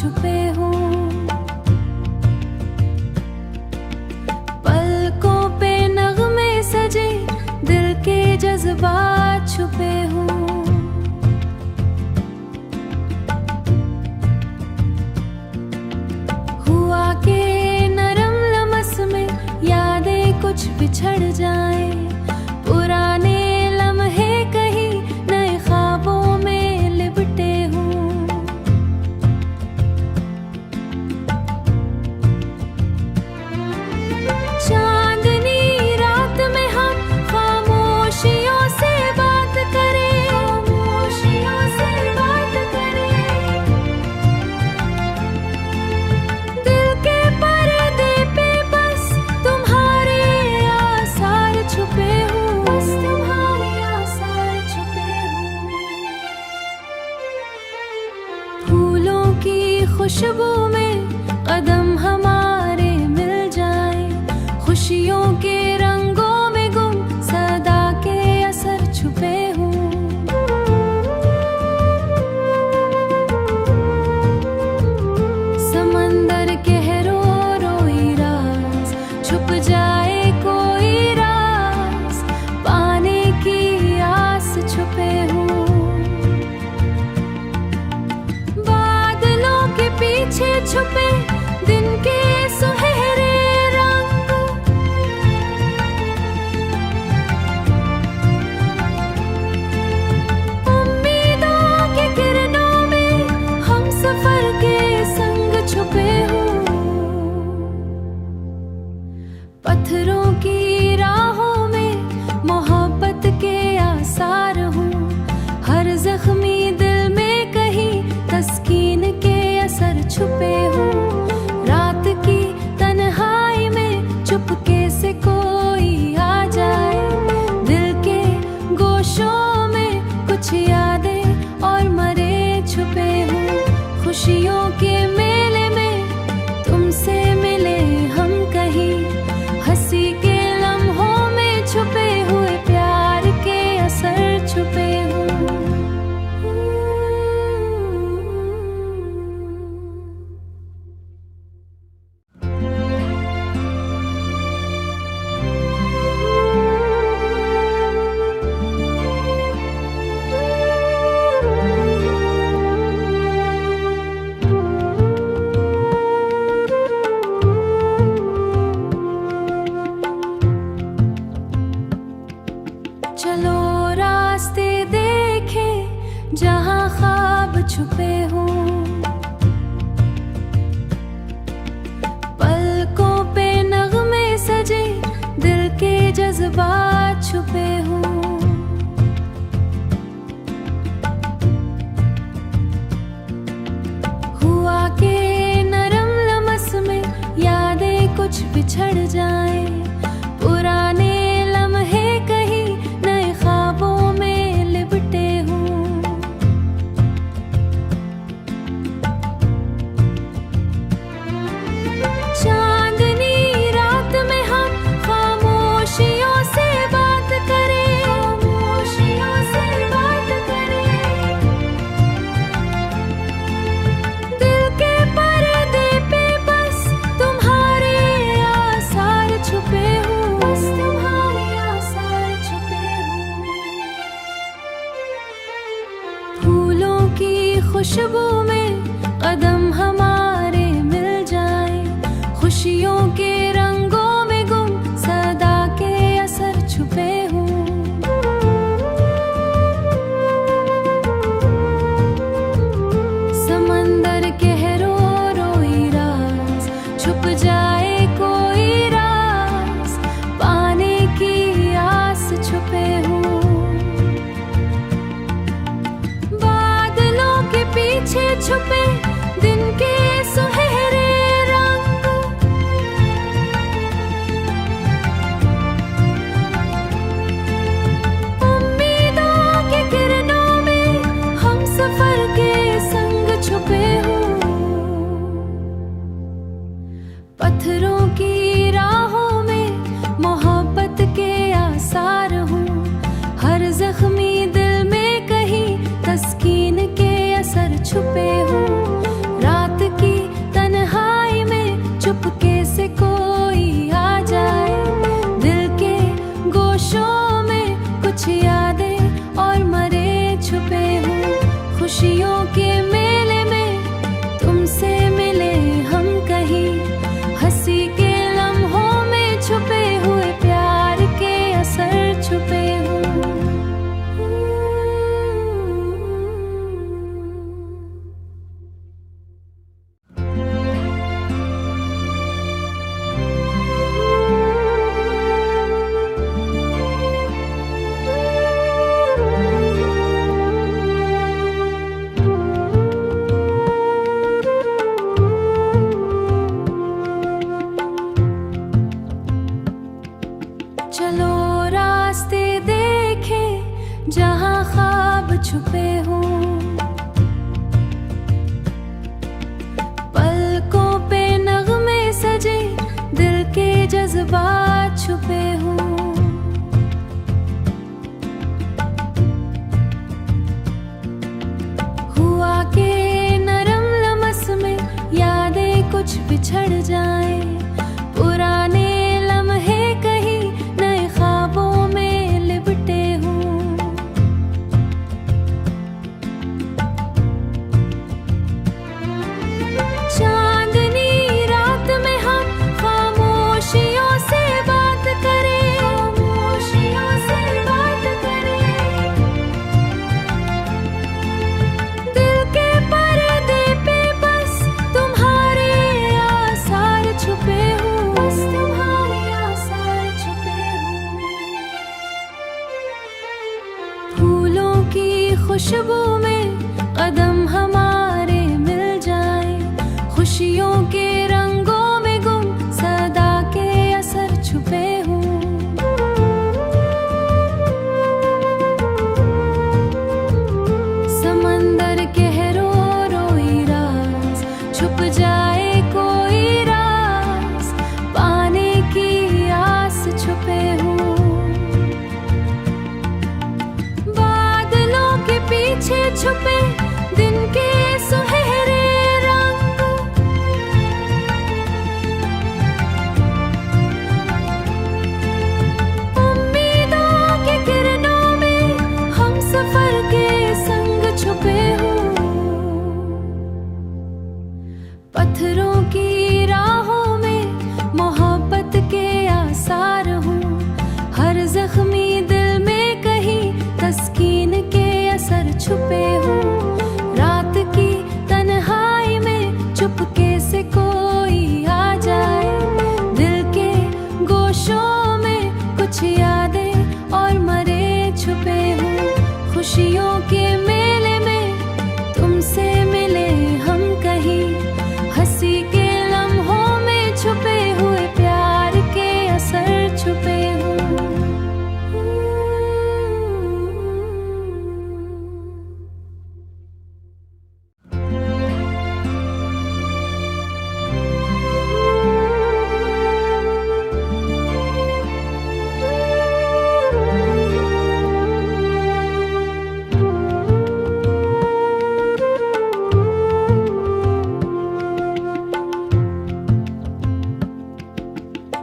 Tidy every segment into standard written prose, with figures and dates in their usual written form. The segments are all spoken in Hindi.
छुपे हूँ। पलकों पे नगमे सजे, दिल के जज्बात छुपे हूँ। हुआ के नरम लमस में यादें कुछ बिछड़ जाएं, पुराने लम्हे कहीं नए ख्वाबों में लिपटे हूँ। चांदनी रात में हम खामोशियों से बात करें, खामोशियों से बात करें। दिल के पर्दे पे बस तुम्हारे आसार छुपे हूँ, बस तुम्हारे आसार छुपे हूँ। फूलों की खुशबू में कदम हमारे मिल जाए, खुशियों के रंगों में गुम सदा के असर छुपे हूँ। समंदर कह रो रोई राज, छुप जाए कोई राज, पाने की आस छुपे हूँ। बादलों के पीछे छुपे दिन के सुनहरे रंग, उम्मीदों की किरणों में हम सफर के संग छुपे हूँ। पत्थरों की राहों में मोहब्बत के आसार हूँ, हर जख्मी दिल में कहीं तस्कीन के असर छुपे हूँ। रात की तन्हाई में चुपके से कोई आ जाए, दिल के गोशों में कुछ यादें और मरे छुपे हूँ। खुशियों के मेले में तुमसे मिले हम कहीं, हंसी के लम्हों में छुपे हुए प्यार के असर छुपे हूँ। चलो रास्ते देखे जहाँ ख्वाब छुपे हूँ, पलकों पे नगमे सजे, दिल के जज्बात छुपे हूँ। हुआ के नरम लमस में यादें कुछ बिछड़ जाएं, पुराने लम्हे कहीं नए ख्वाबों में लिपटे हूँ। चांदनी रात में हम खामोशियों से बात करें, खामोशियों से बात करें। दिल के पर्दे पे बस तुम्हारे आसार छुपे हूँ, बस चलो रास्ते देखे जहाँ ख्वाब छुपे हों, पलकों पे नगमे सजे दिल के जज्बात छुपे हों। हुआ के नरम लमस में यादें कुछ बिछड़ जाएं, पुराने लम्हे कहीं नए ख्वाबों में लिपटे हों। चांदनी रात में हम खामोशियों से बात करें, खामोशियों से बात करें। दिल के पर्दे पे बस तुम्हारे आसार छुपे हों, बस तुम्हारे आसार छुपे हों। फूलों की खुशबू में कदम हमारे मिल जाए, खुशियों के रंगों में गुम सदा के असर छुपे हों। समंदर गहरो रोई राज छुप जाए, कोई राज पाने की आस छुपे हों। बादलों के पीछे छुपे दिन के सुनहरे रंग, उम्मीदों की किरणों में हम सफर के संग छुपे हों। पत्थरों की राहों में मोहब्बत के आसार हों, हर जख्मी दिल में कहीं तस्कीन के असर छुपे हों। रात की तन्हाई में चुपके से कोई आ जाए, दिल के गोशों में कुछ यादें और मरे छुपे हों। खुशियों के मेले में तुमसे मिले हम कहीं, हंसी के लम्हों में छुपे हुए प्यार के असर छुपे हों।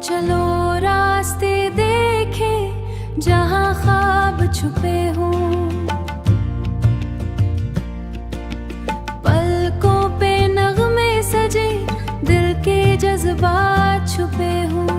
चलो रास्ते देखे जहाँ ख्वाब छुपे हों, पलकों पे नगमे सजे दिल के जज्बात छुपे हों।